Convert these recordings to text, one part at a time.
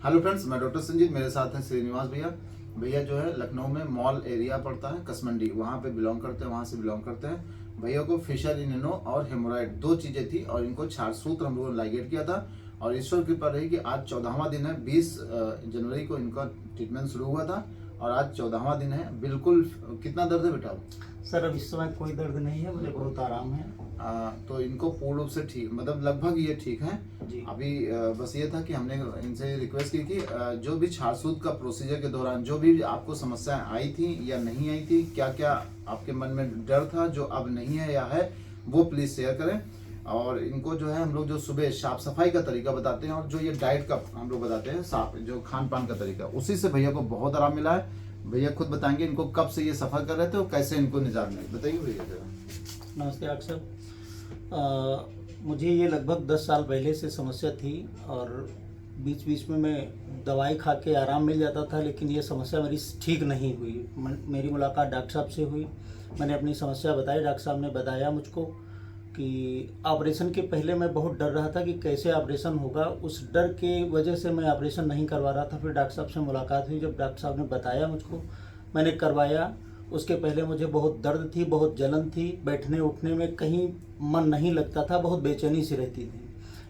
Hello friends, मैं doctor Sanjeet, मेरे साथ हैं श्रीनिवास भैया जो है लखनऊ में मॉल एरिया पड़ता है कसमंडी, वहाँ पे बिलोंग करते हैं, वहाँ से बिलोंग करते हैं। भैया को फिशर इन और हेमोराइड दो चीज़ें थी और इनको क्षार सूत्र हम लोगों ने लाइगेट किया था और ईश्वर की कृपा रही कि आज 14वां दिन है। 20 जनवरी को इनका ट्रीटमेंट शुरू हुआ था और आज 14वां दिन है। बिल्कुल कितना दर्द है बेटा? सर अब इस समय कोई दर्द नहीं है, मुझे बहुत आराम है। तो इनको पूर्ण रूप से ठीक, मतलब लगभग ये ठीक है जी। अभी। बस ये था कि हमने इनसे रिक्वेस्ट की कि जो भी छाछूत का प्रोसीजर के दौरान जो भी आपको समस्याएं आई थी या नहीं आई थी, क्या क्या आपके मन में डर था जो अब नहीं है या है, वो प्लीज शेयर करें। और इनको जो है हम लोग जो सुबह साफ सफाई का तरीका बताते हैं और जो ये डाइट का हम लोग बताते हैं, साफ जो खान पान का तरीका, उसी से भैया को बहुत आराम मिला है। भैया खुद बताएंगे इनको कब से ये सफर कर रहे थे और कैसे इनको निजात मिली, बताइए भैया जरा। नमस्ते डॉक्टर साहब। मुझे ये लगभग 10 साल पहले से समस्या थी और बीच बीच में मैं दवाई खा के आराम मिल जाता था, लेकिन ये समस्या मेरी ठीक नहीं हुई। मेरी मुलाकात डॉक्टर साहब से हुई, मैंने अपनी समस्या बताई। डॉक्टर साहब ने बताया मुझको कि ऑपरेशन के पहले मैं बहुत डर रहा था कि कैसे ऑपरेशन होगा, उस डर के वजह से मैं ऑपरेशन नहीं करवा रहा था। फिर डॉक्टर साहब से मुलाकात हुई, जब डॉक्टर साहब ने बताया मुझको, मैंने करवाया। उसके पहले मुझे बहुत दर्द थी, बहुत जलन थी, बैठने उठने में कहीं मन नहीं लगता था, बहुत बेचैनी सी रहती थी।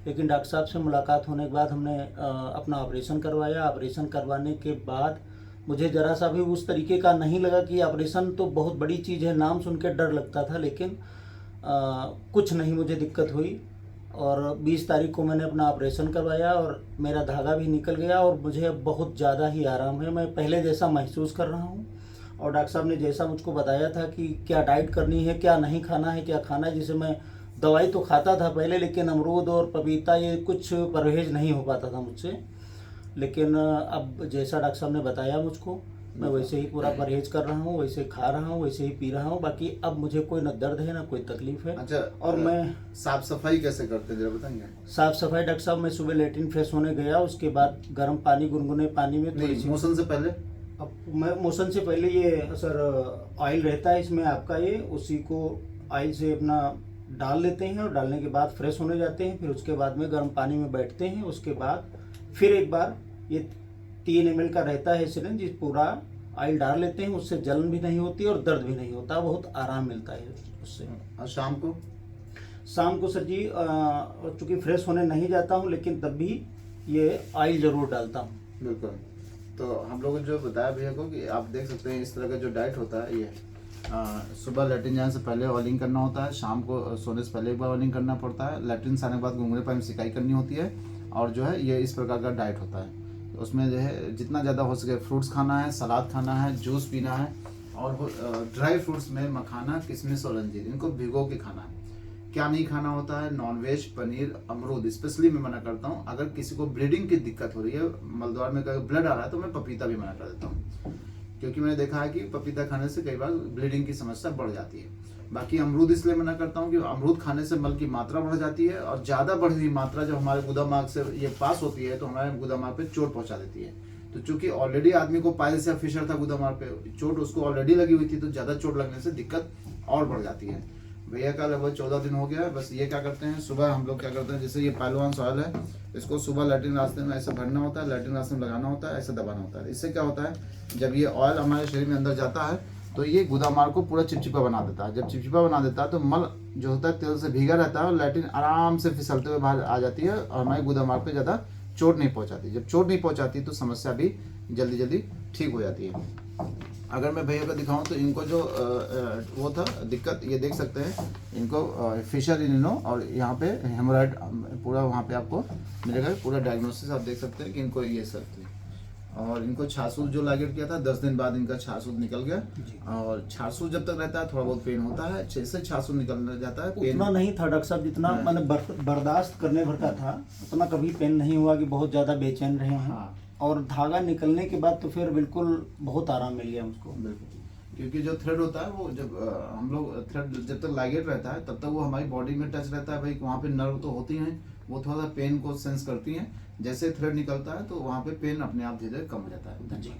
लेकिन डॉक्टर साहब से मुलाकात होने के बाद हमने अपना ऑपरेशन करवाया। ऑपरेशन करवाने के बाद मुझे ज़रा सा भी उस तरीके का नहीं लगा कि ऑपरेशन तो बहुत बड़ी चीज़ है, नाम सुन के डर लगता था, लेकिन कुछ नहीं मुझे दिक्कत हुई। और 20 तारीख को मैंने अपना ऑपरेशन करवाया और मेरा धागा भी निकल गया और मुझे अब बहुत ज़्यादा ही आराम है। मैं पहले जैसा महसूस कर रहा हूँ और डॉक्टर साहब ने जैसा मुझको बताया था कि क्या डाइट करनी है, क्या नहीं खाना है, क्या खाना है, जिसे मैं दवाई तो खाता था पहले, लेकिन अमरूद और पपीता ये कुछ परहेज नहीं हो पाता था मुझसे। लेकिन अब जैसा डॉक्टर साहब ने बताया मुझको, मैं वैसे ही पूरा परहेज कर रहा हूँ, वैसे ही खा रहा हूँ, वैसे ही पी रहा हूँ। बाकी अब मुझे कोई न दर्द है, ना कोई तकलीफ है। अच्छा, और मैं साफ सफाई कैसे करते हैं जरा बताएंगे? साफ सफाई डॉक्टर साहब, मैं सुबह लेटरिन फ्रेश होने गया, उसके बाद गर्म पानी, गुनगुने पानी में थोड़ी सी, मोशन से पहले, अब मैं मोशन से पहले ये सर ऑयल रहता है इसमें आपका, ये उसी को ऑयल से अपना डाल लेते हैं और डालने के बाद फ्रेश होने जाते हैं। फिर उसके बाद में गर्म पानी में बैठते हैं। उसके बाद फिर एक बार ये 3 ml का रहता है सिरिंज, जिस पूरा ऑयल डाल लेते हैं। उससे जलन भी नहीं होती और दर्द भी नहीं होता, बहुत आराम मिलता है उससे। और शाम को? शाम को सर जी चूँकि फ्रेश होने नहीं जाता हूँ, लेकिन तब भी ये ऑयल ज़रूर डालता हूँ। बिल्कुल। तो हम लोगों ने जो बताया भैया को कि आप देख सकते हैं इस तरह का जो डाइट होता है, ये सुबह लैट्रिन जाने से पहले ऑयलिंग करना होता है, शाम को सोने से पहले एक बार ऑयलिंग करना पड़ता है, लैट्रिन से आने के बाद घुंघरे पानी में सिकाई करनी होती है, और जो है ये इस प्रकार का डाइट होता है। तो उसमें जो है जितना ज़्यादा हो सके फ्रूट्स खाना है, सलाद खाना है, जूस पीना है, और ड्राई फ्रूट्स में मखाना, किशमिश और अंजीर, इनको भिगो के खाना है। क्या नहीं खाना होता है? नॉनवेज, पनीर, अमरूद स्पेशली मैं मना करता हूँ। अगर किसी को ब्लीडिंग की दिक्कत हो रही है, मलद्वार में कहीं ब्लड आ रहा है, तो मैं पपीता भी मना कर देता हूँ, क्योंकि मैंने देखा है कि पपीता खाने से कई बार ब्लीडिंग की समस्या बढ़ जाती है। बाकी अमरूद इसलिए मना करता हूँ कि अमरूद खाने से मल की मात्रा बढ़ जाती है, और ज़्यादा बढ़ी हुई मात्रा जब हमारे गुदामाग से ये पास होती है तो हमारे गुदामाग पे चोट पहुँचा देती है। तो चूंकि ऑलरेडी आदमी को पाइल्स या फिशर था गुदामाग पे, चोट उसको ऑलरेडी लगी हुई थी, तो ज़्यादा चोट लगने से दिक्कत और बढ़ जाती है। भैया का लगभग 14 दिन हो गया। बस ये क्या करते हैं, सुबह हम लोग क्या करते हैं, जैसे ये पहलवान ऑयल है, इसको सुबह लैट्रिन रास्ते में ऐसे भरना होता है, लैट्रिन रास्ते में लगाना होता है, ऐसे दबाना होता है। इससे क्या होता है, जब ये ऑयल हमारे शरीर में अंदर जाता है तो ये गुदामार्ग को पूरा चिपचिपा बना देता है। जब चिपचिपा बना देता है तो मल जो होता है तेल से भीगा रहता है और लैट्रिन आराम से फिसलते हुए बाहर आ जाती है और हमारे गुदामार्ग पे ज़्यादा चोट नहीं पहुँचाती। जब चोट नहीं पहुँचाती तो समस्या भी जल्दी जल्दी ठीक हो जाती है। अगर मैं भैया को दिखाऊं तो इनको जो वो था दिक्कत, ये देख सकते हैं, इनको फिशर इनो और यहाँ पे हेमोराइड पूरा वहाँ पे आपको मिलेगा, पूरा डायग्नोसिस आप देख सकते हैं कि इनको ये सब थी। और इनको छाछूत जो लाइगेट किया था, 10 दिन बाद इनका छाछूत निकल गया। और छाछूत जब तक रहता है थोड़ा बहुत पेन होता है, जैसे छाछूत निकल जाता है पेन उतना नहीं था डॉक्टर साहब, जितना मैंने बर्दाश्त करने भर का था, उतना कभी पेन नहीं हुआ कि बहुत ज़्यादा बेचैन रहे हैं। हाँ। और धागा निकलने के बाद तो फिर बिल्कुल बहुत आराम मिल गया मुझको। बिल्कुल, क्योंकि जो थ्रेड होता है वो जब हम लोग थ्रेड जब तक लाइगेट रहता है तब तक वो हमारी बॉडी में टच रहता है भाई, वहाँ पे नर्व तो होती हैं, वो थोड़ा सा पेन को सेंस करती हैं। जैसे थ्रेड निकलता है तो वहाँ पे पेन अपने आप धीरे धीरे कम हो जाता है। जी।